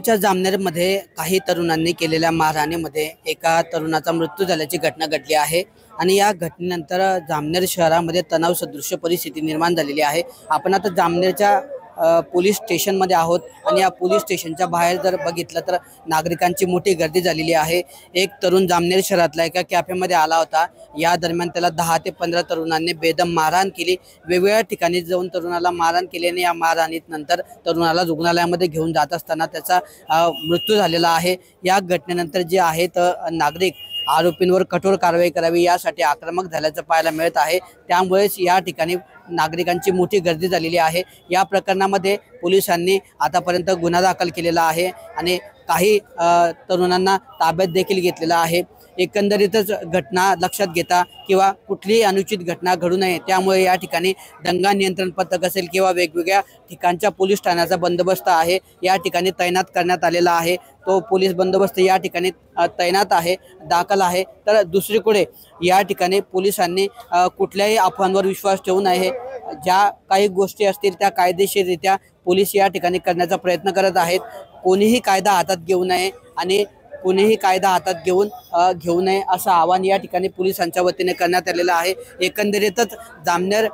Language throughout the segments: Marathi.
च्या जामनेरमध्ये काही तरुणांनी केलेल्या मारहाणीमध्ये एका तरुणाचा मृत्यू झाल्याची घटना घडली आहे आणि या घटनेनंतर जामनेर शहरामध्ये तणाव सदृश परिस्थिती निर्माण झालेली आहे। आपण आता जामनेरच्या पोलीस स्टेशनमध्ये आहोत आणि या पोलीस स्टेशनच्या बाहेर जर बघितलं तर नागरिकांची मोठी गर्दी झालेली आहे। एक तरुण जामनेर शहरातला एका कॅफेमध्ये आला होता। या दरम्यान त्याला 10 ते 15 तरुणांनी बेदम मारहाण केली। वेगवेगळ्या ठिकाणी जाऊन तरुणाला मारहाण केल्याने या मारहाणीत नंतर तरुणाला रुग्णालयामध्ये घेऊन जात असताना त्याचा मृत्यू झालेला आहे। या घटनेनंतर जे आहेत नागरिक आरोपींवर कठोर कारवाई करावी यासाठी आक्रमक झाल्याचं पाहायला मिळत आहे। त्यामुळेच या ठिकाणी नागरिकांची मोठी गर्दी झालेली आहे। या प्रकरणामध्ये पोलिसांनी आतापर्यंत गुन्हा दाखल केलेला आहे आणि काही तरुणांना ताब्यात देखील घेतलेला आहे। एकंदरीतच घटना लक्षात घेता किंवा कुठलीही अनुचित घटना घडू नये त्यामुळे या ठिकाणी दंगा नियंत्रण पथक असेल किंवा वेगवेगळ्या ठिकाणच्या पोलीस ठाण्याचा बंदोबस्त आहे या ठिकाणी तैनात करण्यात आलेला आहे। तो पोलीस बंदोबस्त या ठिकाणी तैनात आहे, दाखल आहे। तर दुसरीकडे या ठिकाणी पोलिसांनी कुठल्याही अफवांवर विश्वास ठेवू नये। ज्या काही गोष्टी असतील त्या कायदेशीररित्या पोलीस या ठिकाणी करण्याचा प्रयत्न करत आहेत। कोणीही कायदा हातात घेऊ नये आणि कोणीही कायदा हातात घेऊ नये असं आवाहन या ठिकाणी पोलिसांच्या वतीने करण्यात आलेलं आहे। एकंदरीतच जामनेर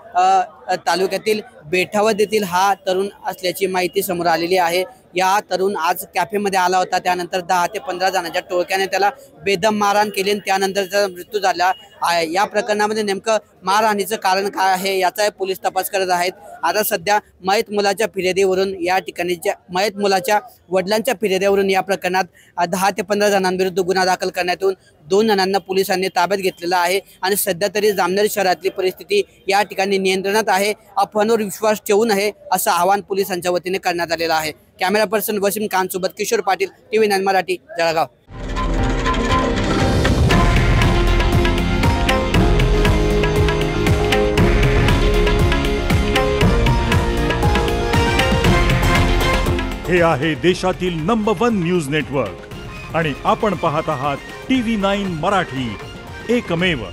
तालुक्यातील बेठावद येथील हा तरुण असल्याची माहिती समोर आलेली आहे। या तरुण आज कॅफेमध्ये आला होता, त्यानंतर 10 ते 15 जणांच्या टोळक्याने त्याला बेदम मारहाण केली आणि त्यानंतर त्याचा मृत्यू झाला आहे। या प्रकरणामध्ये नेमकं मारहाणीचं कारण काय आहे याचा पोलीस तपास करत आहेत। आता सध्या मयत मुलाच्या फिर्यादीवरून या ठिकाणी मयत मुलाच्या वडिलांच्या फिर्यादीवरून या प्रकरणात 10 ते 15 जणांविरुद्ध गुन्हा दाखल करण्यात येऊन 2 जणांना पोलिसांनी ताब्यात घेतलेला आहे आणि सध्या तरी जामनेर शहरातली परिस्थिती या ठिकाणी नियंत्रणात आहे। अफवांवर विश्वास ठेवू नये असं आवाहन पोलिसांच्या वतीने करण्यात आलेलं आहे। कॅमेरा पर्सन वसीम खान सोबत किशोर पाटील, TV9 मराठी, जळगाव। हे आहे देशातील नंबर 1 न्यूज नेटवर्क आणि आपण पाहत आहात TV9 मराठी, एकमेव।